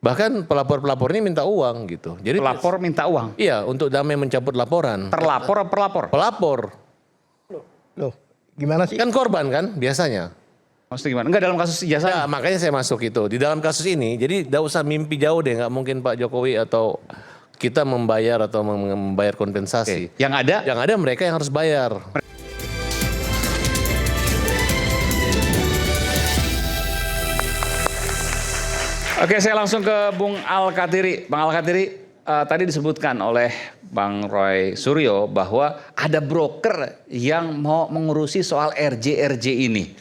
Bahkan pelapor-pelapor ini minta uang gitu. Jadi Pelapor minta uang? iya, untuk damai mencabut laporan. Terlapor atau pelapor? Pelapor. Loh, gimana sih? Kan korban kan biasanya. Maksudnya gimana? Enggak dalam kasus ijazah? Ya, makanya saya masuk itu. Di dalam kasus ini, jadi tidak usah mimpi jauh deh. Nggak mungkin Pak Jokowi atau kita membayar atau membayar kompensasi. Oke. Yang ada Mereka yang harus bayar. Oke, saya langsung ke Bung Al-Katiri. Bang Al-Katiri, tadi disebutkan oleh Bang Roy Suryo bahwa ada broker yang mau mengurusi soal RJ ini.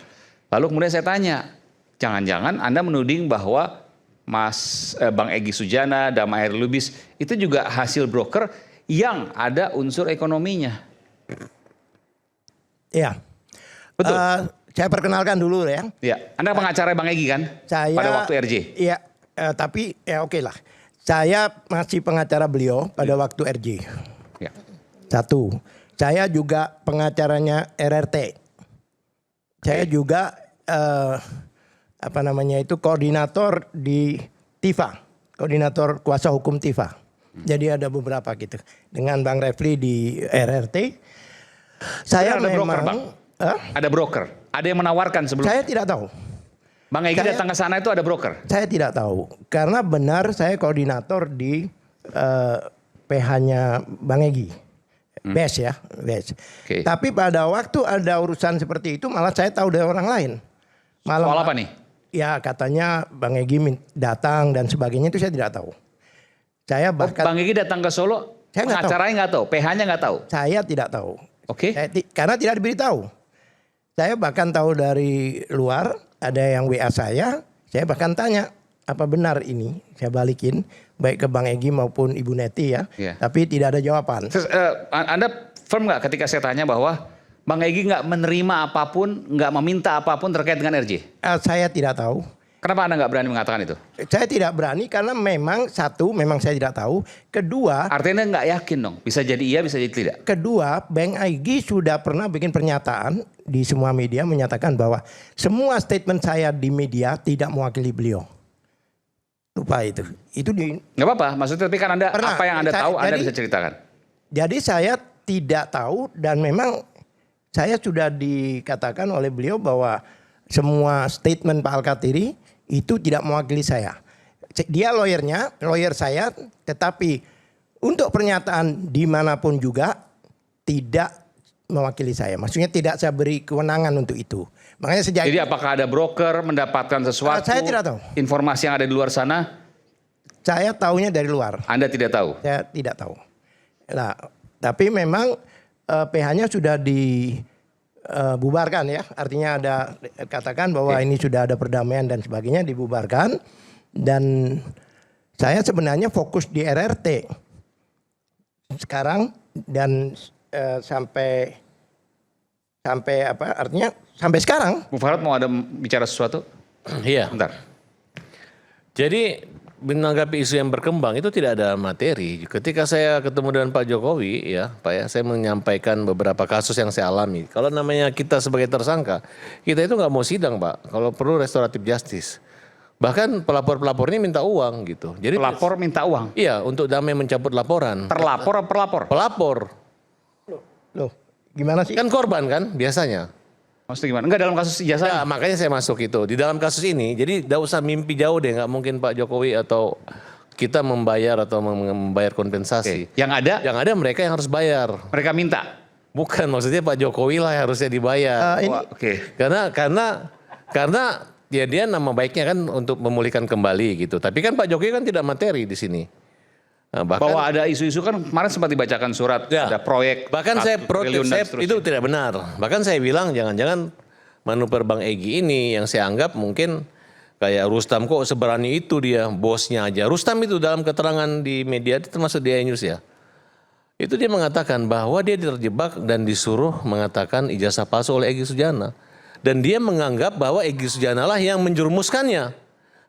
Lalu kemudian saya tanya, jangan-jangan Anda menuding bahwa Bang Egy Sujana, Damai Lubis itu juga hasil broker yang ada unsur ekonominya. Iya. Betul. Saya perkenalkan dulu ya. Ya, Anda pengacara Bang Egy kan? Saya, pada waktu RJ. Iya, tapi ya oke lah. Saya masih pengacara beliau pada waktu RJ. Ya. Satu, saya juga pengacaranya RRT. Saya juga koordinator di TIFA, koordinator kuasa hukum TIFA. Jadi ada beberapa gitu. Dengan Bang Refli di RRT. Saya ada memang broker, Bang? Ada broker? Ada yang menawarkan sebelum? Saya tidak tahu. Bang Egy datang ke sana itu ada broker? Saya tidak tahu. Karena benar saya koordinator di PH-nya Bang Egy. BES ya, BES. Okay. Tapi pada waktu ada urusan seperti itu malah saya tahu dari orang lain. Malah, soal apa nih? Ya katanya Bang Egy datang dan sebagainya itu saya tidak tahu. Saya bahkan Bang Egy datang ke Solo, pengacaranya nggak tahu, PH-nya nggak tahu? Saya tidak tahu. Oke. Karena tidak diberitahu. Saya bahkan tahu dari luar, ada yang WA saya bahkan tanya, apa benar ini? Saya balikin, baik ke Bang Egy maupun Ibu Neti ya, tapi tidak ada jawaban. Anda firm nggak ketika saya tanya bahwa Bang Egy nggak menerima apapun, nggak meminta apapun terkait dengan RJ? Saya tidak tahu. Kenapa Anda nggak berani mengatakan itu? Saya tidak berani karena memang satu, memang saya tidak tahu. Kedua, artinya nggak yakin dong, bisa jadi iya, bisa jadi tidak. Kedua, Bang Egy sudah pernah bikin pernyataan di semua media menyatakan bahwa semua statement saya di media tidak mewakili beliau. Lupa itu. Itu di. Nggak apa-apa, maksudnya tapi kan Anda Pernah, apa yang Anda tahu, Anda bisa ceritakan. Jadi saya tidak tahu dan memang saya sudah dikatakan oleh beliau bahwa semua statement Pak Al-Katiri itu tidak mewakili saya. Dia lawyer saya, tetapi untuk pernyataan dimanapun juga tidak mewakili saya. Maksudnya tidak saya beri kewenangan untuk itu. Makanya sejak. Jadi apakah ada broker mendapatkan sesuatu? Saya tidak tahu. Informasi yang ada di luar sana? Saya tahunya dari luar. Anda tidak tahu? Saya tidak tahu. Nah, tapi memang PH-nya sudah dibubarkan ya. Artinya ada katakan bahwa ini sudah ada perdamaian dan sebagainya, dibubarkan. Dan saya sebenarnya fokus di RRT sekarang dan sampai apa? Artinya sampai sekarang. Bu Farad mau ada bicara sesuatu? Iya. Bentar. Jadi menanggapi isu yang berkembang itu tidak ada materi. Ketika saya ketemu dengan Pak Jokowi ya, Pak ya, saya menyampaikan beberapa kasus yang saya alami. Kalau namanya kita sebagai tersangka, kita itu nggak mau sidang Pak. Kalau perlu restoratif justice. Bahkan pelapor-pelapor ini minta uang gitu. Jadi pelapor minta uang? Iya, untuk damai mencabut laporan. Terlapor atau pelapor? Pelapor. Loh, gimana sih? Kan korban kan biasanya. Maksudnya gimana? Enggak dalam kasus ijazah? Ya, makanya saya masuk itu. Di dalam kasus ini, jadi tidak usah mimpi jauh deh. Nggak mungkin Pak Jokowi atau kita membayar atau membayar kompensasi. Oke. Yang ada mereka yang harus bayar. Mereka minta? Bukan, maksudnya Pak Jokowi lah yang harusnya dibayar. Oke. Karena ya dia nama baiknya kan untuk memulihkan kembali gitu. Tapi kan Pak Jokowi kan tidak materi di sini. Nah, bahwa ada isu-isu kan kemarin sempat dibacakan surat, ya, ada proyek. Bahkan saya protes, itu tidak benar. Bahkan saya bilang jangan-jangan manuver Bang Egy ini yang saya anggap mungkin kayak Rustam, kok seberani itu dia bosnya aja. Rustam itu dalam keterangan di media termasuk di News ya. Itu dia mengatakan bahwa dia terjebak dan disuruh mengatakan ijazah palsu oleh Egy Sujana. Dan dia menganggap bahwa Egy Sujana lah yang menjerumuskannya.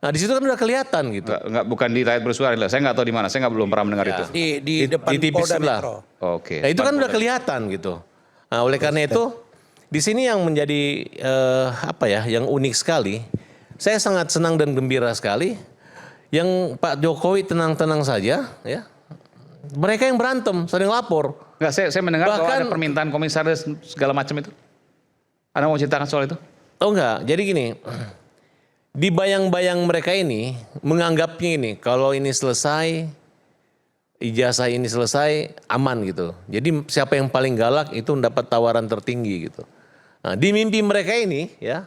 Nah di situ kan udah kelihatan gitu. Enggak, bukan di rakyat bersuara. Saya nggak tahu di mana. Saya belum pernah mendengar itu. Di depan Polda Metro. Oke. Nah itu kan udah kelihatan gitu. Nah oleh karena itu di sini yang menjadi yang unik sekali. Saya sangat senang dan gembira sekali. Yang Pak Jokowi tenang-tenang saja, ya. Mereka yang berantem, sering lapor. Enggak, saya mendengar bahwa Bahkan- ada permintaan komisaris segala macam itu. Anda mau ceritakan soal itu? Oh enggak, jadi gini. Di bayang-bayang mereka ini menganggapnya ini kalau ini selesai, ijazah ini selesai, aman gitu. Jadi siapa yang paling galak itu mendapat tawaran tertinggi gitu. Nah, di mimpi mereka ini ya,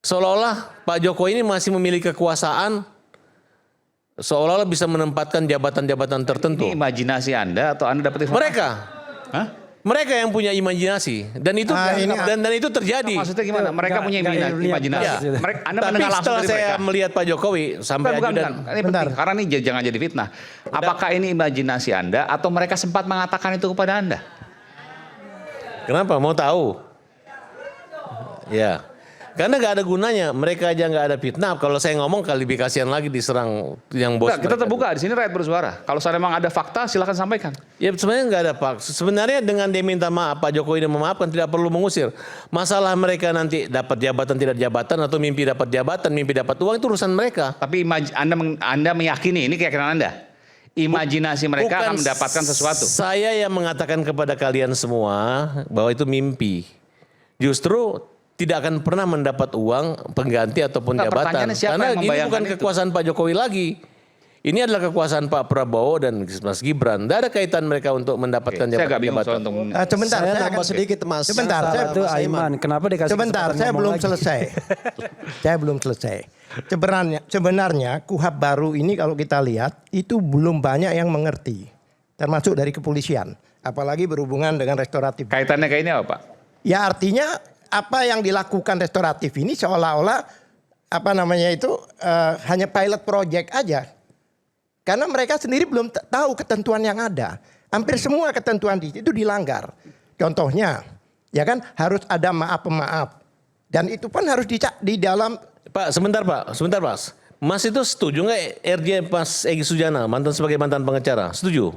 seolah-olah Pak Jokowi ini masih memiliki kekuasaan, seolah-olah bisa menempatkan jabatan-jabatan tertentu. Ini imajinasi Anda atau Anda dapat informasi? Mereka, Hah? mereka yang punya imajinasi dan itu dan itu terjadi. Maksudnya gimana? Mereka punya imajinasi. Ya. Anda Tapi mendengar langsung setelah dari saya mereka. melihat Pak Jokowi sampai Bukan. ajudan. Ini penting, karena ini jangan jadi fitnah. Apakah ini imajinasi Anda atau mereka sempat mengatakan itu kepada Anda? Kenapa? Mau tahu? Ya. Karena nggak ada gunanya. Mereka aja nggak ada fitnah. Kalau saya ngomong kali kasihan lagi diserang yang bos. Enggak, kita mereka. terbuka di sini rakyat bersuara. Kalau saya memang ada fakta silakan sampaikan. Ya sebenarnya nggak ada Pak. Sebenarnya dengan dia minta maaf Pak Jokowi dan memaafkan tidak perlu mengusir. Masalah mereka nanti dapat jabatan tidak jabatan atau mimpi dapat jabatan, mimpi dapat uang itu urusan mereka. Tapi Anda meyakini, ini keyakinan Anda. Imajinasi mereka Bukan akan mendapatkan sesuatu. Saya yang mengatakan kepada kalian semua bahwa itu mimpi. Justru tidak akan pernah mendapat uang pengganti ataupun Nah, jabatan. pertanyaannya siapa Karena yang ini membayangkan bukan itu? kekuasaan Pak Jokowi lagi. Ini adalah kekuasaan Pak Prabowo dan Mas Gibran. Tidak ada kaitan mereka untuk mendapatkan Saya agak bingung soal jabatan. untuk Sebentar, Saya saya nambah akan- sedikit Mas. Sebentar, saya- itu Aiman. Kenapa dikasih Sebentar, kesempatan saya ngomong belum lagi? selesai. Saya belum selesai. Sebenarnya KUHAP baru ini kalau kita lihat itu belum banyak yang mengerti, termasuk dari kepolisian, apalagi berhubungan dengan restoratif. kaitannya kayak ini apa Pak? Ya artinya apa yang dilakukan restoratif ini seolah-olah apa namanya itu hanya pilot project aja. Karena mereka sendiri belum tahu ketentuan yang ada. Hampir semua ketentuan di situ dilanggar. Contohnya, ya kan harus ada maaf-pemaaf. Dan itu pun harus di dalam. Pak, sebentar Pak. Mas itu setuju nggak RJ Mas Egy Sujana sebagai mantan pengacara? Setuju?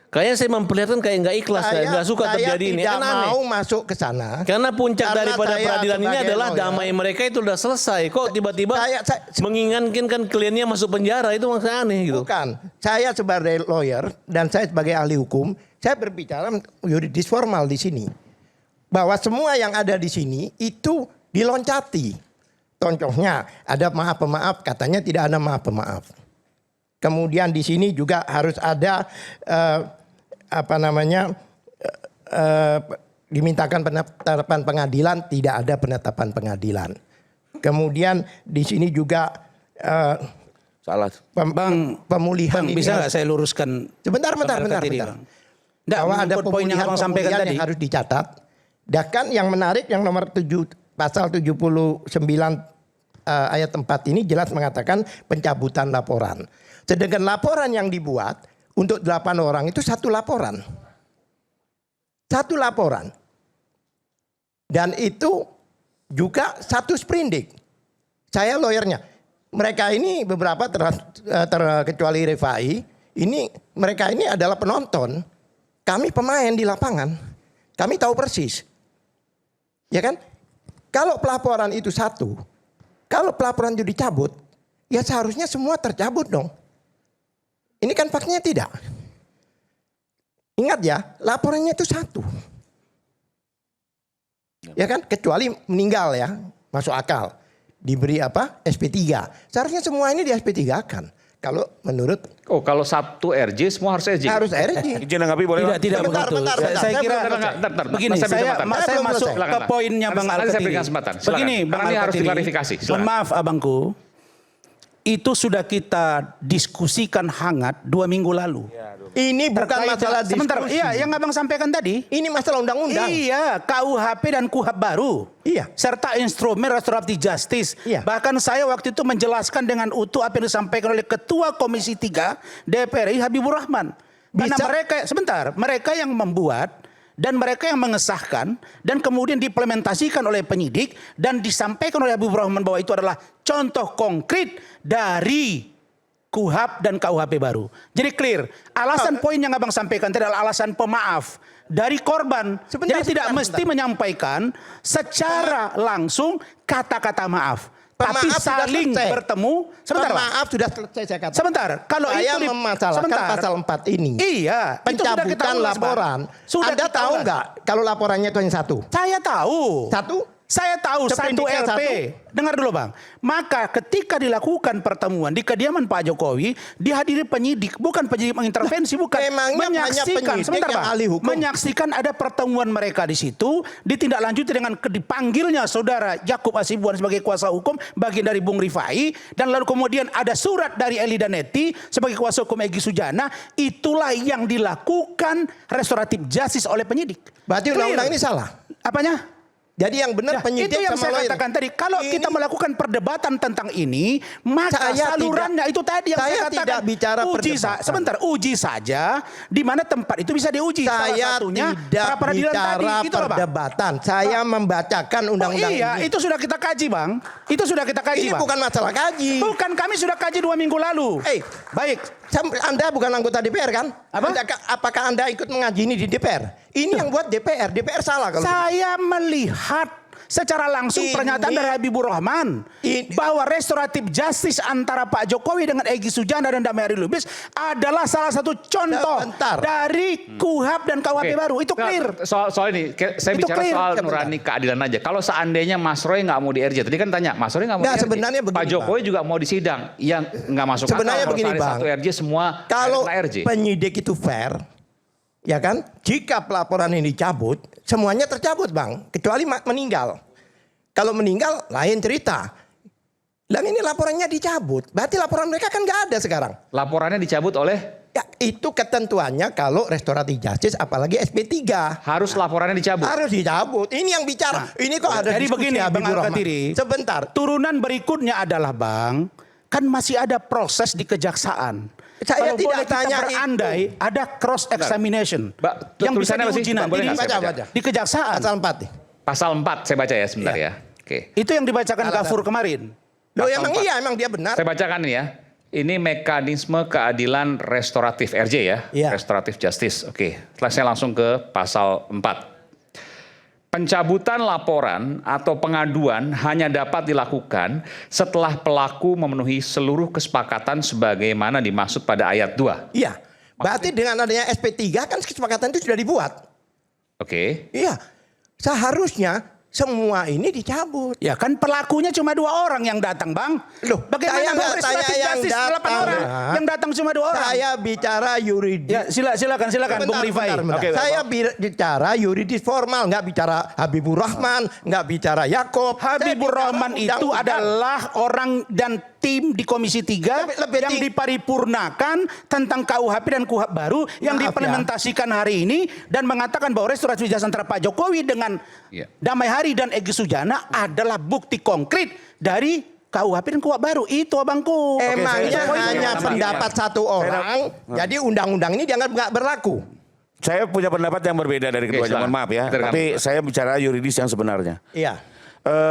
Kayaknya saya memperlihatkan kayak nggak ikhlas, nggak suka terjadi ini. Saya Kan tidak aneh. mau masuk ke sana. Karena puncak Karena daripada saya peradilan ini sebagai adalah lawyer- damai mereka itu udah selesai. Kok tiba-tiba Saya- menginginkan kliennya masuk penjara, itu maksudnya aneh gitu. Bukan. Saya sebagai lawyer dan saya sebagai ahli hukum, saya berbicara yuridis formal di sini. Bahwa semua yang ada di sini itu diloncati. Contohnya ada maaf-pemaaf, katanya tidak ada maaf-pemaaf. Kemudian di sini juga harus ada dimintakan penetapan pengadilan, tidak ada penetapan pengadilan. Kemudian di sini juga Salah. pemulihan Bang, ini bisa nggak harus- saya luruskan? Bentar. Al-Qadiri, Bang? Nggak, Bahwa ada mengikut poin yang pemulihan abang sampaikan pemulihan tadi. yang harus dicatat. Dan kan yang menarik yang nomor 7 pasal 79 ayat 4 ini jelas mengatakan pencabutan laporan. Sedangkan laporan yang dibuat untuk 8 orang itu satu laporan. Satu laporan. Dan itu juga satu sprindik. Saya lawyernya. Mereka ini beberapa kecuali Rifai, ini mereka ini adalah penonton. Kami pemain di lapangan. Kami tahu persis. Ya kan? Kalau pelaporan itu satu, kalau pelaporan itu dicabut, ya seharusnya semua tercabut dong. Ini kan faktanya tidak. Ingat ya, laporannya itu satu. Ya kan? Kecuali meninggal ya, masuk akal. Diberi apa? SP3. Seharusnya semua ini di SP3 kan. Kalau menurut Oh, kalau satu RJ semua harus RJ. harus RJ. Izin nanggapi boleh? Tidak Bentar, begitu. bentar, Saya bentar. saya Saya kira belum selesai. begini, Mas, saya beri saya kesempatan. Saya belum masuk selesai. ke poinnya Bang Nanti saya Al-Qadiri. berikan kesempatan. Silakan. Begini Bang Karena ini harus Al-Qadiri. diklarifikasi. Mohon Silakan. maaf abangku. Itu sudah kita diskusikan hangat 2 minggu lalu. Ini bukan Terkait- masalah diskusi. Sebentar, iya yang abang sampaikan tadi. Ini masalah undang-undang. Iya, KUHP dan KUHP baru. Iya. Serta instrumen restoratif justice. Iya. Bahkan saya waktu itu menjelaskan dengan utuh apa yang disampaikan oleh Ketua Komisi 3 DPR RI Habibur Rahman. Karena Bisa- mereka yang membuat dan mereka yang mengesahkan dan kemudian diimplementasikan oleh penyidik dan disampaikan oleh Habibur Rahman bahwa itu adalah contoh konkret dari KUHP dan KUHP baru. Jadi clear. Alasan poin yang abang sampaikan tadi adalah alasan pemaaf dari korban. Sebentar, Jadi tidak sebentar, mesti sebentar. menyampaikan secara langsung kata-kata maaf. tapi Pemaaf sudah saling selesai. bertemu. Sebentar, Pak. Maaf sudah selesai saya katakan. Sebentar, kalau saya itu memasalahkan pasal 4 ini. Iya, itu sudah kita Pencabutan ulas, Bang. laporan. Sudah Anda kita tahu ulas. nggak kalau laporannya itu hanya satu? Saya tahu. Satu? Saya tahu satu Seprindiknya LP. satu. Dengar dulu Bang. Maka ketika dilakukan pertemuan di kediaman Pak Jokowi, dihadiri penyidik, bukan penyidik mengintervensi, bukan. Memangnya hanya penyidik sebentar yang Bang. ahli hukum? Menyaksikan ada pertemuan mereka di situ, ditindaklanjuti dengan dipanggilnya saudara Yakub Hasibuan sebagai kuasa hukum, bagian dari Bung Rifai, dan lalu kemudian ada surat dari Eli Danetti sebagai kuasa hukum Egy Sujana. Itulah yang dilakukan restoratif justice oleh penyidik. Berarti Clear. undang-undang ini salah. Apanya? Jadi yang benar penyidik Itu yang sama saya lawyer. katakan tadi. Kalau Ini- kita melakukan perdebatan tentang ini, maka Saya salurannya itu tadi yang saya katakan. tidak bicara perdebatan. Sebentar, uji saja di mana tempat itu bisa diuji. Salah Saya satunya tidak pra-peradilan bicara tadi. Gitu loh, Bang. perdebatan. Saya membacakan undang-undang Iya, ini. itu sudah kita kaji, Bang. Itu sudah kita kaji, Ini Bang. bukan masalah kaji. Bukan, kami sudah kaji 2 minggu lalu. Baik. Anda bukan anggota DPR kan? Apa? Apakah Anda ikut mengaji ini di DPR? Ini yang buat DPR. DPR salah kalau Saya melihat secara langsung Ini- pernyataan dari Habibur Rahman bahwa restoratif justice antara Pak Jokowi dengan Egy Sujana dan Damai Hari Lubis adalah salah satu contoh Sebentar. dari KUHP dan KUHP Oke. baru. Itu Nggak, clear. Soal ini, saya Itu bicara clear. soal Sebentar. nurani keadilan aja. Kalau seandainya Mas Roy nggak mau di RJ, tadi kan tanya, Mas Roy nggak mau Nggak, di RJ. sebenarnya begini, Pak Jokowi juga mau di sidang, yang nggak masuk Sebenarnya akal. begini, Kalau Bang. satu RJ semua Kalau kena RJ. penyidik itu fair, ya kan? Jika pelaporan ini dicabut, semuanya tercabut, Bang. Kecuali meninggal. Kalau meninggal, lain cerita. Dan ini laporannya dicabut. Berarti laporan mereka kan nggak ada sekarang. Laporannya dicabut oleh, Ya, itu ketentuannya kalau restoratif justice, apalagi SP3. harus laporannya dicabut. Harus dicabut. Ini yang bicara. Ini kok ada jadi diskusi begini, Bang Habibur Rahman. Al-Qadiri. Sebentar. Turunan berikutnya adalah, Bang, kan masih ada proses di kejaksaan. Saya Kalau tidak boleh kita tanya berandai, ada cross examination yang bisa tulisannya apa sih? diuji Bang, nanti boleh di, nggak saya baca? baca. di kejaksaan. Pasal 4 nih. Pasal 4 saya baca ya sebentar ya. Oke. Itu yang dibacakan Gafur kemarin. Loh, Pasal emang 4. iya, emang dia benar. Saya bacakan ini ya. Ini mekanisme keadilan restoratif RJ ya. Iya. Restoratif justice. Oke. Setelah saya langsung ke pasal 4. Pencabutan laporan atau pengaduan hanya dapat dilakukan setelah pelaku memenuhi seluruh kesepakatan sebagaimana dimaksud pada ayat 2. Iya. Berarti dengan adanya SP3 kan kesepakatan itu sudah dibuat. Oke. Iya. Seharusnya semua ini dicabut. Ya kan pelakunya cuma 2 orang yang datang, Bang. Loh, Bagaimana saya Bang nggak restoratif tanya yang justice 8 datang, orang? Bang. Yang datang cuma 2 orang. Saya bicara yuridis. Ya silakan Bung Rifai. Bentar. Saya bicara yuridis formal, nggak bicara Habibur Rahman, nggak bicara Yakob. Habibur Rahman itu adalah orang dan tim di Komisi 3 Lebih yang diparipurnakan tentang KUHP dan KUHP baru yang Maaf ya. diimplementasikan hari ini dan mengatakan bahwa restoratif justice antara Pak Jokowi dengan Iya. Damai Hari dan Egy Sujana adalah bukti konkret dari KUHP dan KUHP baru. Itu abangku. Emangnya Oke, hanya pendapat satu orang, jadi undang-undang ini dianggap nggak berlaku. Saya punya pendapat yang berbeda dari Oke, keduanya, silakan. mohon maaf ya. Silakan. Tapi saya bicara yuridis yang sebenarnya. Iya.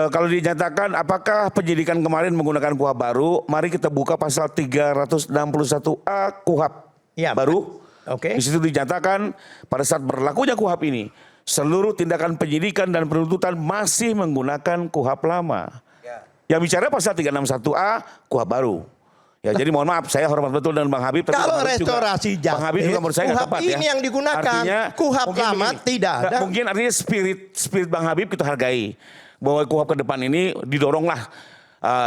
Kalau dinyatakan apakah penyidikan kemarin menggunakan KUHP baru, mari kita buka pasal 361A KUHP Iya, baru. Oke. Di situ dinyatakan pada saat berlakunya KUHP ini, seluruh tindakan penyidikan dan penuntutan masih menggunakan KUHP lama. Yang bicara pasal 361A KUHP baru. Ya, jadi mohon maaf, saya hormat betul dengan Bang Habib. Tapi Kalau Bang Habib juga- restorasi Bang Habib juga menurut saya nggak KUHP tepat ya. ini yang digunakan. KUHP mungkin lama begini. tidak ada. Nggak, mungkin artinya spirit Bang Habib kita hargai. Bahwa KUHP ke depan ini didoronglah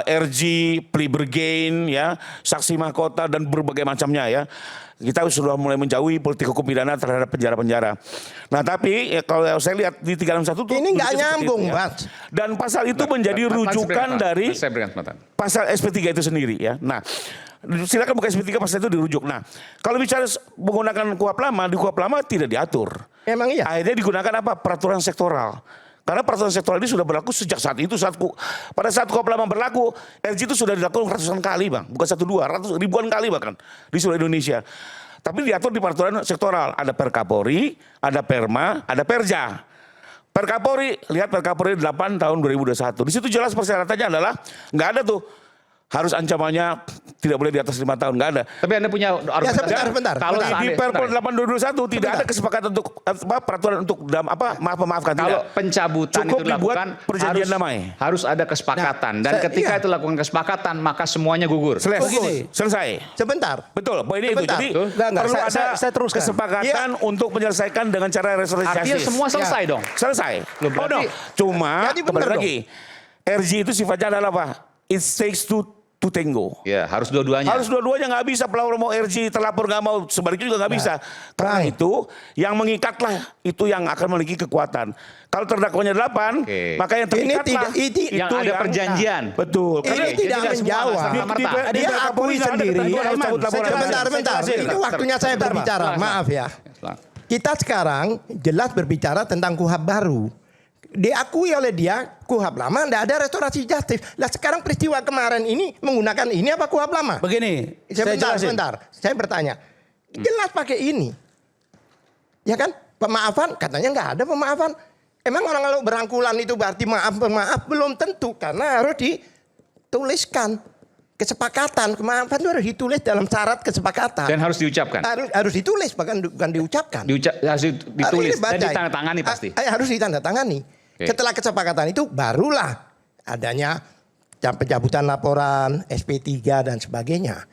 RG, plea bergain, ya, saksi mahkota dan berbagai macamnya ya. Kita sudah mulai menjauhi politik hukum pidana terhadap penjara-penjara. Nah tapi ya, kalau saya lihat di 361 itu Ini nggak seperti itu, nyambung, ya. Mas. Dan pasal itu menjadi rujukan dari Saya berikan kesempatan. pasal SP3 itu sendiri ya. Nah, silakan buka SP3 pasal itu dirujuk. Nah, kalau bicara menggunakan KUHP lama, di KUHP lama tidak diatur. Emang iya. Akhirnya digunakan apa? Peraturan sektoral. Karena peraturan sektoral ini sudah berlaku sejak saat itu. Pada saat KUHP lama berlaku, RG itu sudah dilakukan ratusan kali, Bang. Bukan 1, 2, ribuan kali bahkan di seluruh Indonesia. Tapi diatur di peraturan sektoral. Ada Perkapori, ada Perma, ada Perja. Perkapori, lihat Perkapori 8 tahun 2021. Di situ jelas persyaratannya adalah nggak ada tuh harus ancamannya tidak boleh di atas 5 tahun, nggak ada. Tapi Anda punya argumen. sebentar. Kalau Di Perpol 8221 tidak ada kesepakatan untuk peraturan untuk maafkan Kalau tidak. pencabutan Cukup itu dibuat dilakukan perjanjian damai. harus ada kesepakatan dan Nah, ketika iya. itu lakukan kesepakatan maka semuanya gugur. Selesai. Sebentar. Betul, poin itu. Sebentar. Jadi Enggak, perlu saya- ada saya teruskan. kesepakatan untuk menyelesaikan dengan cara resolusi. Artinya semua selesai dong. Selesai. Loh, berarti- Cuma Jadi kembali benar lagi, RG itu sifatnya adalah apa? It takes two to tango. Ya, harus dua-duanya. Harus dua-duanya, nggak bisa pelapor mau RG, terlapor nggak mau, sebaliknya juga nggak bisa. Karena itu yang mengikatlah itu yang akan memiliki kekuatan. Kalau terdakwanya 8, Oke. maka yang Ini terikatlah tidak yang ada perjanjian. Betul. Ini Karena tidak jadi nggak semua menjawab. serta-merta. Dia akui sendiri. Sebentar. jelasin. Ini waktunya saya berbicara. Maaf ya. Kita sekarang jelas berbicara tentang KUHAP baru. Diakui oleh dia KUHAP lama, tidak ada restorasi justice. Lah sekarang peristiwa kemarin ini menggunakan ini apa KUHAP lama? Begini, saya jelasin. Sebentar. Saya bertanya. Jelas pakai ini. Ya kan? Pemaafan katanya nggak ada pemaafan. Emang orang kalau berangkulan itu berarti maaf belum tentu karena harus dituliskan kesepakatan. Kemaafan itu harus ditulis dalam syarat kesepakatan. Dan harus diucapkan. Harus ditulis bukan diucapkan. Harus ditulis dan ditandatangani pasti. Harus ditandatangani. Oke. Setelah kesepakatan itu barulah adanya pencabutan laporan, SP3 dan sebagainya.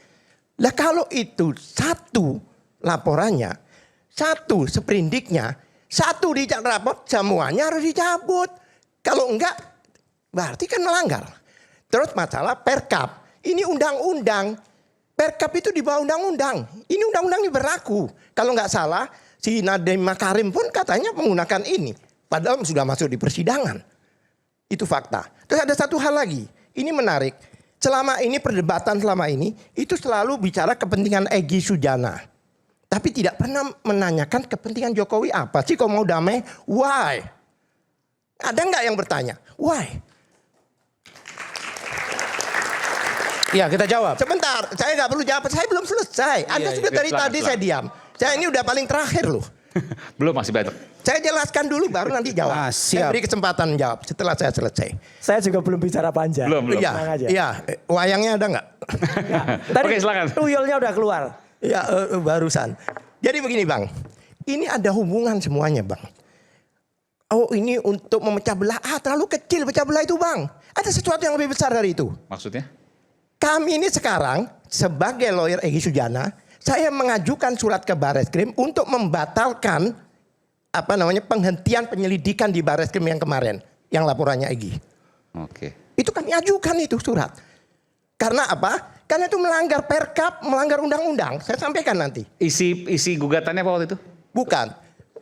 Lah kalau itu satu laporannya, satu sprindiknya, satu dicabut rapor, semuanya harus dicabut. Kalau enggak, berarti kan melanggar. Terus masalah perkap. Ini undang-undang. Perkap itu di bawah undang-undang. Ini undang-undang ini berlaku. Kalau nggak salah, si Nadiem Makarim pun katanya menggunakan ini. Padahal sudah masuk di persidangan. Itu fakta. Terus ada satu hal lagi. Ini menarik. Selama ini perdebatan selama ini itu selalu bicara kepentingan Egy Sujana. Tapi tidak pernah menanyakan kepentingan Jokowi apa sih kalau mau damai? Why? Ada nggak yang bertanya? Why? Ya, kita jawab. Sebentar, saya nggak perlu jawab. Saya belum selesai. Anda sudah dari silakan, tadi silakan. saya diam. Saya ini udah paling terakhir loh. Belum, masih banyak. Saya jelaskan dulu baru nanti jawab. Saya siap. beri kesempatan jawab setelah saya selesai. Saya juga belum bicara panjang. Belum. Iya, Tenang aja. iya. Wayangnya ada nggak? Tadi Oke, silakan. tuyulnya udah keluar. Ya, barusan. Jadi begini Bang, ini ada hubungan semuanya Bang. Oh ini untuk memecah belah, terlalu kecil pecah belah itu Bang. Ada sesuatu yang lebih besar dari itu. Maksudnya? Kami ini sekarang sebagai lawyer Egy Sujana, saya mengajukan surat ke Barreskrim untuk membatalkan penghentian penyelidikan di Barreskrim yang kemarin, yang laporannya Egy. Oke. Itu kami ajukan itu surat. Karena apa? Karena itu melanggar perkap, melanggar undang-undang. Saya sampaikan nanti. Isi gugatannya apa waktu itu? Bukan.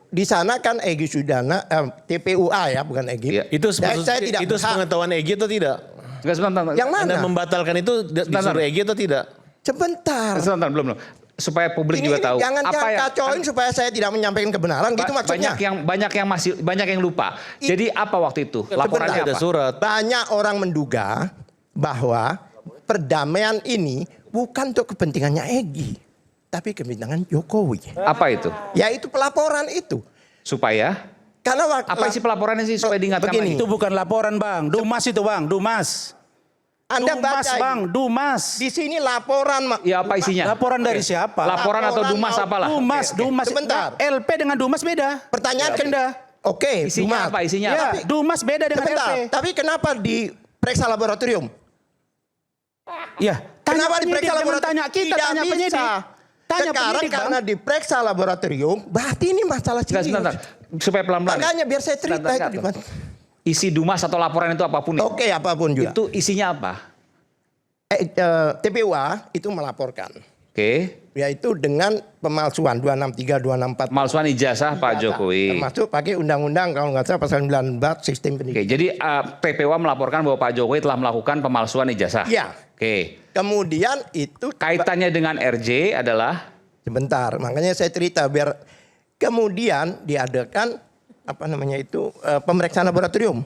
Di sana kan Egy Sujana, TPUA ya, bukan Egy. Iya. Itu Saya tidak itu berhak. sepengetahuan Egy atau tidak? Enggak, sebentar. Yang mana? Anda membatalkan itu disuruh Egy atau tidak? Sebentar. Sebentar, belum. Supaya publik Ini juga tahu. jangan apa yang kacauin supaya saya tidak menyampaikan kebenaran gitu maksudnya. banyak yang lupa. Jadi apa waktu itu? Laporannya Ada apa? surat. Banyak orang menduga bahwa perdamaian ini bukan untuk kepentingannya Egy, tapi kepentingan Jokowi. Apa itu? Yaitu pelaporan itu. Supaya Karena apa isi pelaporannya sih supaya diingatkan begini. lagi? Itu bukan laporan Bang, Dumas itu Bang, Dumas. Anda Dumas baca Bang, Dumas. di sini laporan Ya apa isinya? Laporan dari siapa? Laporan atau Laporan Dumas mau- apalah? Dumas, Oke, oke. Dumas. Sebentar. LP dengan Dumas beda. Pertanyaan Beda. Oke, Isinya Dumas. apa? Isinya Ya, apa? Dumas beda dengan Sebentar, LP. tapi kenapa diperiksa laboratorium? Ya, tanya Kenapa penyidik, diperiksa jangan laboratorium? tanya kita, Tidak tanya bisa. penyidik. Tanya Sekarang penyidik, Bang. karena diperiksa laboratorium, berarti ini masalah Enggak, serius. sebentar. Supaya pelan-pelan. Makanya biar saya cerita Sebentar, itu di sebentar. mana. Isi Dumas atau laporan itu apapun itu. Oke, apapun juga. Itu isinya apa? TPUA itu melaporkan, Oke. yaitu dengan pemalsuan 263, 264. Pemalsuan ijazah Pak Jokowi. Termasuk pakai undang-undang kalau nggak salah pasal 19 sistem Oke, pendidikan. jadi PPWA melaporkan bahwa Pak Jokowi telah melakukan pemalsuan ijazah. Iya. Oke. Kemudian itu Kaitannya dengan RJ adalah sebentar, makanya saya cerita biar kemudian diadakan pemeriksaan laboratorium.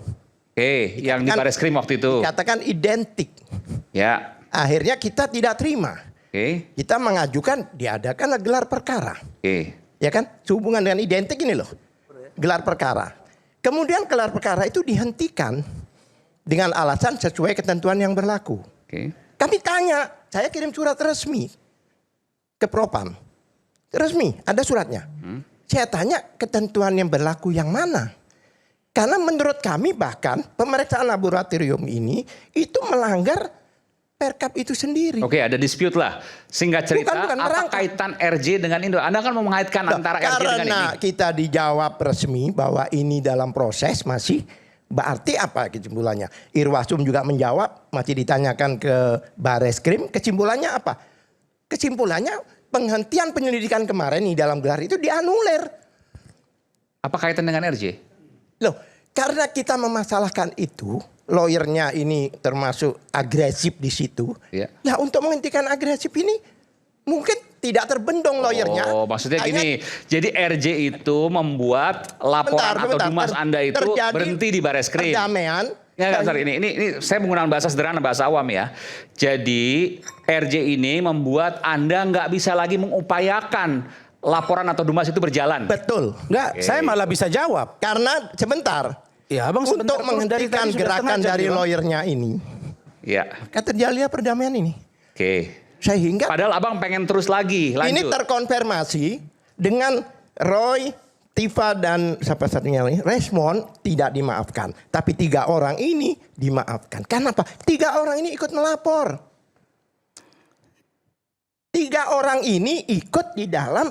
oke, yang di Kan- Barreskrim waktu itu. Katakan identik. Ya. Akhirnya kita tidak terima. Oke. Kita mengajukan diadakan gelar perkara. Oke. Ya kan? Sehubungan dengan identik ini loh. Gelar perkara. Kemudian gelar perkara itu dihentikan dengan alasan sesuai ketentuan yang berlaku. Oke. kami tanya, saya kirim surat resmi ke Propam. Resmi, ada suratnya. Saya tanya ketentuan yang berlaku yang mana? Karena menurut kami bahkan pemeriksaan laboratorium ini itu melanggar Perkap itu sendiri. Oke, ada dispute lah. Singkat cerita, Bukan, apa merangkap. kaitan RJ dengan Indo? Anda kan mau mengaitkan antara RJ dengan Karena ini. kita dijawab resmi bahwa ini dalam proses masih, berarti apa kesimpulannya? Irwasum juga menjawab, masih ditanyakan ke Bareskrim, kesimpulannya apa? Kesimpulannya penghentian penyelidikan kemarin di dalam gelar itu dianulir. Apa kaitan dengan RJ? Loh, karena kita memasalahkan itu, lawyernya ini termasuk agresif di situ. Iya. Ya untuk menghentikan agresif ini mungkin tidak terbendung lawyernya. Oh, maksudnya Hanya gini. Jadi RJ itu membuat laporan atau dumas Anda itu terjadi berhenti di Bareskrim. Perdamaian. Ya, sorry, ini saya menggunakan bahasa sederhana, bahasa awam ya. Jadi RJ ini membuat Anda nggak bisa lagi mengupayakan laporan atau dumas itu berjalan. Betul. Enggak, saya malah bisa jawab. Karena sebentar. Ya, Abang Untuk sebentar, terus dari menghentikan tadi sudah gerakan setengah jam dari nih, Bang. lawyernya ini. Ya, Kan terjadi perdamaian ini. oke. Sehingga Padahal abang pengen terus lagi, ini lanjut. terkonfirmasi dengan Roy, Tifa dan siapa satunya lagi, Resmond tidak dimaafkan. Tapi 3 orang ini dimaafkan. Kenapa? 3 orang ini ikut melapor. 3 orang ini ikut di dalam,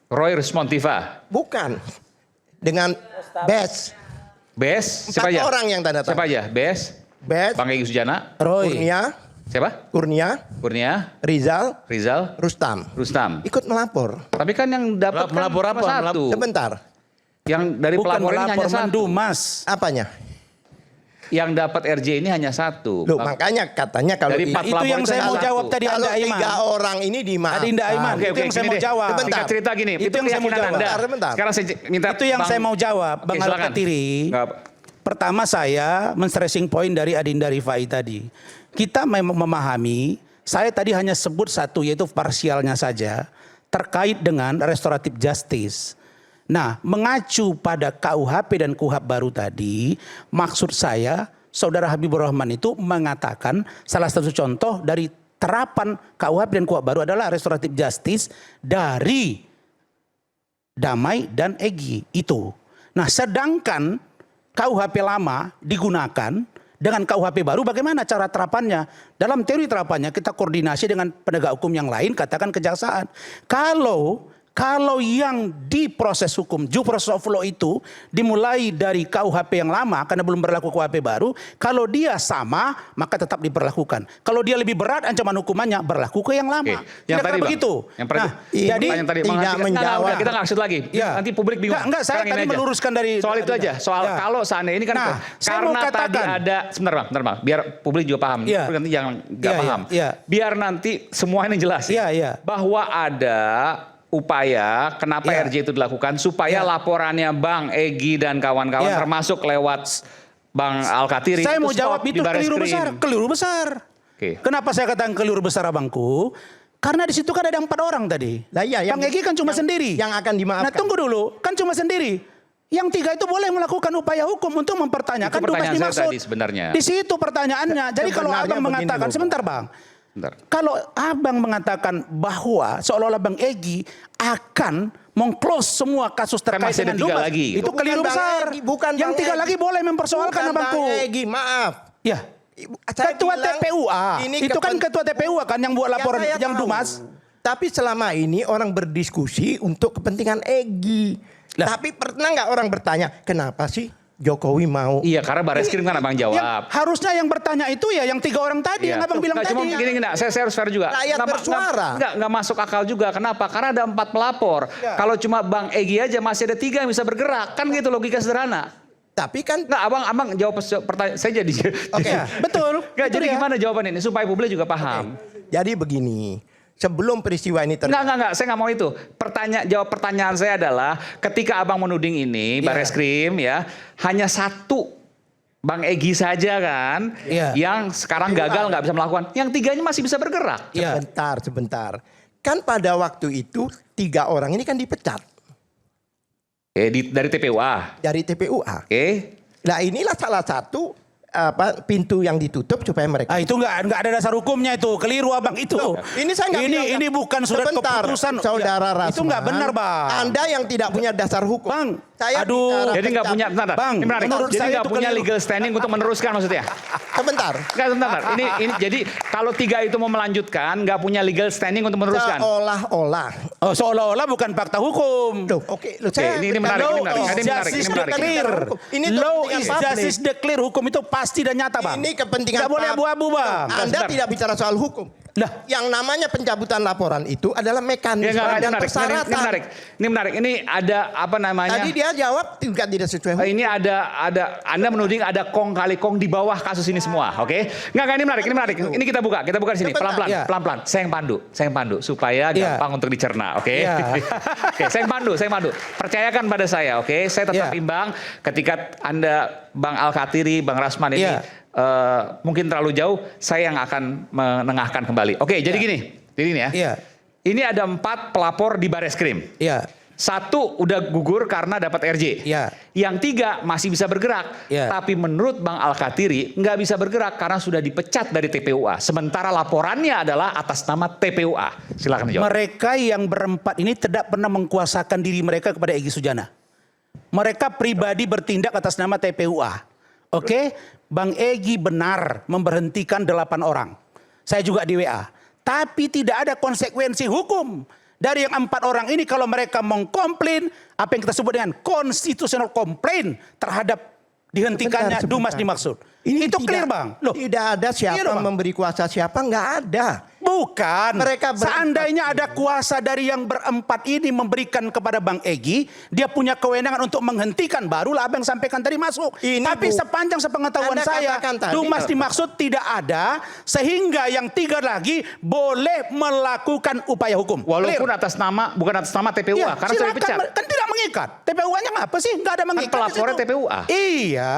Roy Resmontiva. bukan, dengan Bes. Bes, 4 siapa aja? orang yang tanda tangan. Siapa aja? Bes, Bes, Bang Egy Sujana, Roy. siapa? Kurnia, Kurnia, Rizal, Rizal, Rustam. Rustam. Ikut melapor. Tapi kan yang dapat Melapor kan apa? cuma satu. Sebentar. Yang dari Bukan pelapor ini melapor, hanya satu. mendumas. Apanya? Yang dapat RJ ini hanya satu. Loh, makanya katanya kalau Dari 4 Itu pelapor yang saya mau satu. jawab tadi, kalau Anda Aiman. 3 orang ini dimaafkan. Adinda Aiman, Oke, itu yang saya gini mau deh. jawab. Sebentar. Singkat cerita gini, Itu yang saya mau keyakinan jawab. Anda. Bentar. Sekarang saya minta Itu yang saya mau jawab, Bang Oke, silakan. Al-Katiri. Nggak. Pertama saya men-stressing point dari Adinda Rifai tadi. Kita memang memahami, saya tadi hanya sebut satu yaitu parsialnya saja terkait dengan restoratif justice. Nah, mengacu pada KUHP dan KUHP baru tadi, maksud saya Saudara Habibur Rahman itu mengatakan salah satu contoh dari terapan KUHP dan KUHP baru adalah restoratif justice dari Damai dan Egy itu. Nah, sedangkan KUHP lama digunakan dengan KUHP baru, bagaimana cara terapannya? Dalam teori terapannya kita koordinasi dengan penegak hukum yang lain, katakan kejaksaan. Kalau yang di proses hukum, due process of law itu dimulai dari KUHP yang lama karena belum berlaku KUHP baru, kalau dia sama maka tetap diperlakukan. Kalau dia lebih berat ancaman hukumannya berlaku ke yang lama. Oke. Yang tadi, Bang. begitu. Yang pertanyaan jadi pertanyaan tadi tidak menghentikan- menjawab. Enggak, kita nggak maksud lagi. Ya. Nanti publik bingung. Enggak, saya Sekarang tadi ini aja. meluruskan dari soal itu aja. Soal Ya. kalau seandainya ini kan Nah, saya karena mau tadi katakan. ada sebentar bang, biar publik juga paham. Ya. Publik nanti jangan nggak Ya, ya, paham. ya. Biar nanti semua ini jelas. Ya, ya. Bahwa ada upaya kenapa Ya. RJ itu dilakukan supaya Ya. laporannya Bang Egy dan kawan-kawan Ya. termasuk lewat Bang Al-Katiri. Saya mau stop jawab di itu keliru Bareskrim. besar, keliru besar. Oke. Kenapa saya katakan keliru besar abangku? Karena di situ kan ada 4 orang tadi. Lah iya, Bang Egy kan cuma sendiri. Yang akan dimaafkan. Nah tunggu dulu, kan cuma sendiri. Yang 3 itu boleh melakukan upaya hukum untuk mempertanyakan Itu pertanyaan tugas saya dimaksud. tadi sebenarnya. Di situ pertanyaannya. Jadi kalau Sebenarnya abang begini mengatakan, loh, sebentar bang. Bentar. Kalau abang mengatakan bahwa seolah-olah Bang Egy akan meng-close semua kasus terkait masih ada dengan 3 Dumas, lagi. itu Bukan keliru Bang besar. Egy, bukan Yang Bang 3 Egy. lagi boleh mempersoalkan Bukan abangku. Bang Egy, maaf. Ya. Saya Ketua bilang, TPUA. ini Itu kan kepen- ketua TPUA kan yang buat laporan saya yang tahu. Dumas. Tapi selama ini orang berdiskusi untuk kepentingan Egy. Lah. Tapi pernah nggak orang bertanya, kenapa sih Jokowi mau? Iya, karena Bareskrim kan abang jawab. Harusnya yang bertanya itu ya yang 3 orang tadi yang abang bilang Nggak, cuma tadi. gini, saya harus fair juga. Rakyat bersuara. Nggak masuk akal juga. Kenapa? Karena ada 4 pelapor. Kalau cuma Bang Egy aja masih ada 3 yang bisa bergerak. Kan gitu logika sederhana. Tapi kan Nggak, abang jawab pertanyaan. Saya jadi. Oke, betul. Nggak, Betul jadi ya. gimana jawaban ini? Supaya publik juga paham. jadi begini, sebelum peristiwa ini terjadi. Enggak, saya nggak mau itu. Jawab pertanyaan saya adalah ketika abang menuding ini, Bareskrim ya, hanya satu Bang Egy saja kan, Iya. yang sekarang gagal nggak bisa melakukan. Yang 3-nya masih bisa bergerak. Ya. Sebentar. Kan pada waktu itu 3 orang ini kan dipecat Dari TPUA. dari TPUA. Oke. Nah inilah salah satu pintu yang ditutup supaya mereka. Itu nggak ada dasar hukumnya itu, keliru abang itu. Loh, ini saya nggak bilang- ini bukan surat Sebentar, keputusan. saudara Rasman. Itu nggak benar bang. Anda yang tidak punya dasar hukum. Bang, saya aduh. bicara Jadi nggak punya, bentar, Bang, ini menarik. menurut Jadi saya nggak itu punya keliru. legal standing untuk meneruskan maksudnya? Sebentar. Nggak, sebentar. Ini jadi kalau 3 itu mau melanjutkan, nggak punya legal standing untuk meneruskan. Seolah-olah. Oh, seolah-olah bukan fakta hukum. Loh, oke. Loh, ini menarik, Law ini menarik. is Ini menarik, justice ini menarik. declare. Ini Law kepentingan is publik. justice declare. Hukum itu pasti dan nyata bang. Ini kepentingan Nggak boleh publik. abu-abu bang. Anda Sebentar. tidak bicara soal hukum. Lah. Yang namanya pencabutan laporan itu adalah Ya, mekanisme nggak, dan ini persyaratan. menarik. Ini menarik. Ini ada apa namanya? Tadi dia jawab juga tidak sesuai hukum. Ini ada Anda menuding ada kong kali kong di bawah kasus ini semua, oke? Nggak, ini menarik, ini menarik. Ini kita buka di sini Sebentar. pelan-pelan, Iya. pelan-pelan. Saya yang pandu supaya Iya. gampang untuk dicerna, oke? Iya. Oke, saya yang pandu. Percayakan pada saya, oke? Saya tetap Iya. imbang ketika Anda Bang Al-Katiri, Bang Rasman ini Iya. mungkin terlalu jauh, saya yang akan menengahkan kembali. Oke, jadi gini ya. Iya. Ini ada 4 pelapor di Bareskrim. Iya. 1 udah gugur karena dapat RJ. Iya. Yang 3 masih bisa bergerak. Iya. Tapi menurut Bang Al-Katiri nggak bisa bergerak karena sudah dipecat dari TPUA. Sementara laporannya adalah atas nama TPUA. Silakan dijawab. Mereka yang berempat ini tidak pernah mengkuasakan diri mereka kepada Egy Sujana. Mereka pribadi bertindak atas nama TPUA. Oke, Bang Egy benar memberhentikan 8 orang. Saya juga di WA. Tapi tidak ada konsekuensi hukum dari yang 4 orang ini kalau mereka mengkomplain apa yang kita sebut dengan constitutional complaint terhadap dihentikannya Sebentar, Dumas sebentar. dimaksud. Ini Itu tidak- clear bang. Loh, Tidak ada Iya siapa dong, Bang. memberi kuasa siapa, nggak ada. bukan. Mereka berempat Seandainya ada kuasa dari yang berempat ini memberikan kepada Bang Egy, dia punya kewenangan untuk menghentikan. Barulah abang sampaikan tadi masuk. Ini Tapi sepanjang sepengetahuan Anda saya, katakan tadi. Dumas dimaksud tidak ada, sehingga yang 3 lagi boleh melakukan upaya hukum. Walaupun Clear? bukan atas nama TPUA Iya, karena sudah silakan. dipecat. Kan tidak mengikat. TPUA-nya ngapa sih? Nggak ada mengikat. di pelapornya situ. TPUA. Iya.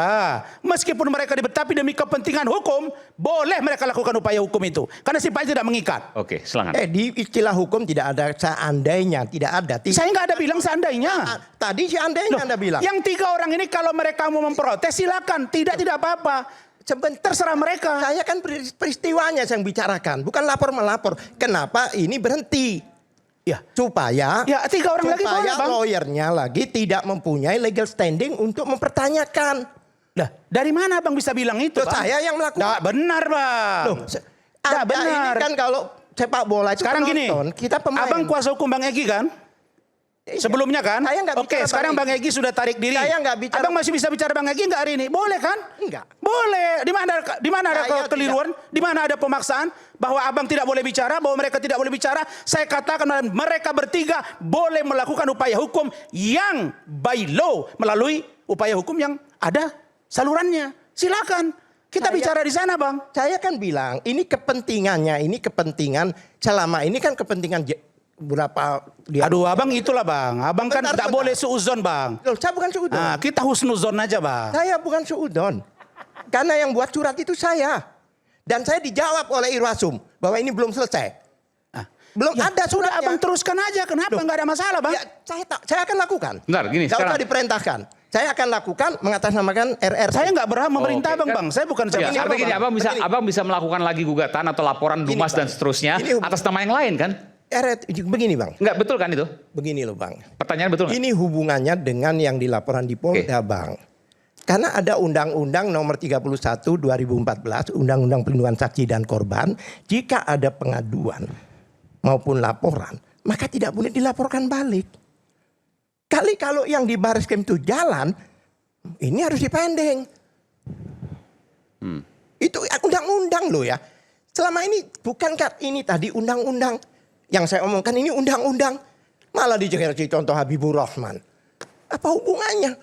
Meskipun mereka tapi demi kepentingan hukum, boleh mereka lakukan upaya hukum itu. Karena sifatnya tidak mengikat. Oke, silakan. Di istilah hukum tidak ada seandainya, tidak ada. Saya nggak ada bilang seandainya. Tadi seandainya Anda bilang. Yang 3 orang ini kalau mereka mau memprotes silakan. Tidak apa-apa. Sebentar, Terserah mereka. Saya kan peristiwanya yang bicarakan, bukan lapor-melapor. Kenapa ini berhenti? Ya. Supaya 3 orang lagi boleh bang. lawyernya lagi tidak mempunyai legal standing untuk mempertanyakan. Lah, dari mana bang bisa bilang itu? Loh, Bang? saya yang melakukan. Nggak benar bang. Loh, Nggak Anda benar. ini kan kalau sepak bola itu Sekarang gini, penonton, kita pemain. abang kuasa hukum Bang Egy kan? Iya. Sebelumnya kan? Saya nggak Oke, bicara sekarang Bang Bang Egy sudah tarik diri. Saya nggak bicara- Abang masih bisa bicara Bang Egy nggak hari ini? Boleh kan? Enggak. Boleh. Di mana ada Saya kekeliruan? Di mana ada pemaksaan bahwa abang tidak boleh bicara, bahwa mereka tidak boleh bicara? Saya katakan mereka bertiga boleh melakukan upaya hukum yang by law melalui upaya hukum yang ada salurannya. Silakan. Kita bicara di sana, Bang. Saya kan bilang ini kepentingannya, ini kepentingan selama ini kan kepentingan berapa dia. Aduh, abang itulah bang. Abang kan Bentar, tidak bentar. boleh suuzon bang. Loh, saya bukan suudon. Nah, kita husnuzon aja bang. Saya bukan suudon. Karena yang buat surat itu saya. Dan saya dijawab oleh Irwasum bahwa ini belum selesai. Ah, Belum ya, ada sudah suratnya. abang teruskan aja. Kenapa nggak ada masalah bang? Ya, saya akan lakukan. Bentar, gini, Nggak usah sekarang- diperintahkan. Saya akan lakukan mengatasnamakan RR. Saya nggak berhak memerintah Oke, bang. kan- Saya bukan Ya, siapa-siapa. artinya gini, Bang. abang Begini. bisa melakukan lagi gugatan atau laporan Gini, Dumas Bang. dan seterusnya Ini- atas nama yang lain kan? Begini bang. Enggak betul kan itu? Begini loh bang. Pertanyaan betul nggak? Ini hubungannya dengan yang dilaporan di Polda bang. Karena ada Undang-Undang nomor 31 2014, Undang-Undang Perlindungan Saksi dan Korban. Jika ada pengaduan maupun laporan, maka tidak boleh dilaporkan balik. Kali kalau yang di Bareskrim itu jalan, ini harus dipending. Itu undang-undang loh ya. Selama ini bukankah ini tadi undang-undang yang saya omongkan ini undang-undang, malah dicari contoh Habibur Rahman. Apa hubungannya?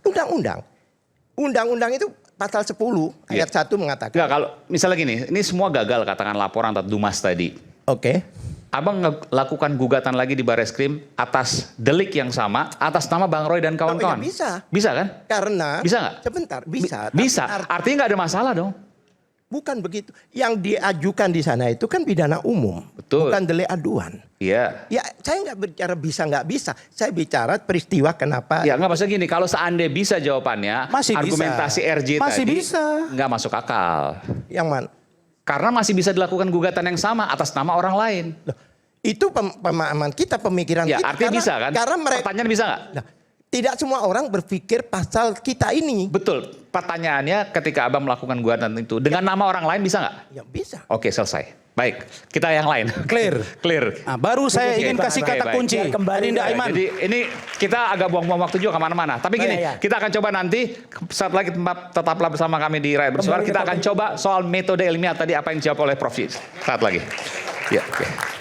Undang-undang. Undang-undang itu pasal 10 ayat 1 mengatakan. Enggak, kalau misalnya gini, ini semua gagal katakan laporan atas Dumas tadi. Oke. Abang lakukan gugatan lagi di Bareskrim atas delik yang sama atas nama Bang Roy dan kawan-kawan. Oh, iya, bisa. Bisa kan? Karena Bisa nggak? Sebentar, bisa. Bisa. Tapi Artinya nggak ada masalah dong. Bukan begitu. Yang diajukan di sana itu kan pidana umum, Betul. bukan delik aduan. Iya. Ya, saya nggak bicara bisa nggak bisa. Saya bicara peristiwa kenapa. Ya nggak maksudnya gini, kalau seandainya bisa jawabannya, Masih bisa. argumentasi RJ Masih tadi bisa. nggak masuk akal. Yang mana? Karena masih bisa dilakukan gugatan yang sama atas nama orang lain. Loh, itu pemahaman kita, pemikiran Ya kita. artinya bisa kan? Karena mereka Pertanyaan bisa nggak? Nah, tidak semua orang berpikir pasal kita ini. Betul. Pertanyaannya ketika Abang melakukan gugatan itu dengan nama orang lain bisa nggak? Ya bisa. Oke selesai. Baik, kita yang lain. Clear. Clear. Nah, baru saya ingin kasih baik, kata baik. kunci. Biar kembali, Adinda baik. Aiman. Jadi ini kita agak buang-buang waktu juga kemana-mana. Tapi gini, Iya, iya. kita akan coba nanti saat lagi tetaplah bersama kami di Rakyat Bersuara. Kembali ke Kita akan topik. coba soal metode ilmiah tadi apa yang dijawab oleh Prof. Saat lagi. Ya, oke.